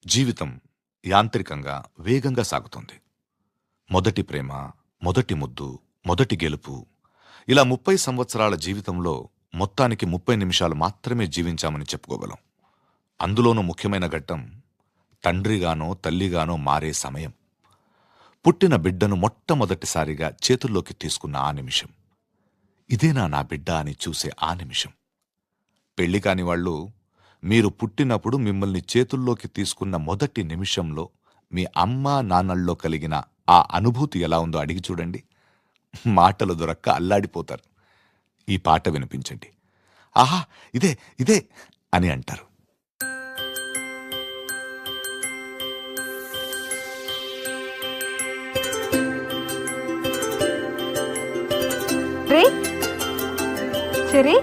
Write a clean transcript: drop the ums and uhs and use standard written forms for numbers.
జీవితం యాంత్రికంగా వేగంగా సాగుతుంది. మొదటి ప్రేమ, మొదటి ముద్దు, మొదటి గెలుపు, ఇలా 30 సంవత్సరాల జీవితంలో మొత్తానికి 30 నిమిషాలు మాత్రమే జీవించామని చెప్పుకోగలం. అందులోనూ ముఖ్యమైన ఘట్టం తండ్రిగానో తల్లిగానో మారే సమయం. పుట్టిన బిడ్డను మొట్టమొదటిసారిగా చేతుల్లోకి తీసుకున్న ఆ నిమిషం. ఇదేనా నా బిడ్డ అని చూసే ఆ నిమిషం. పెళ్లి కాని వాళ్ళు మీరు పుట్టినప్పుడు మిమ్మల్ని చేతుల్లోకి తీసుకున్న మొదటి నిమిషంలో మీ అమ్మా నాన్నల్లో కలిగిన ఆ అనుభూతి ఎలా ఉందో అడిగి చూడండి. మాటలు దొరక్క అల్లాడిపోతారు. ఈ పాట వినిపించండి. ఆహా, ఇదే ఇదే అని అంటారు. రే చెరి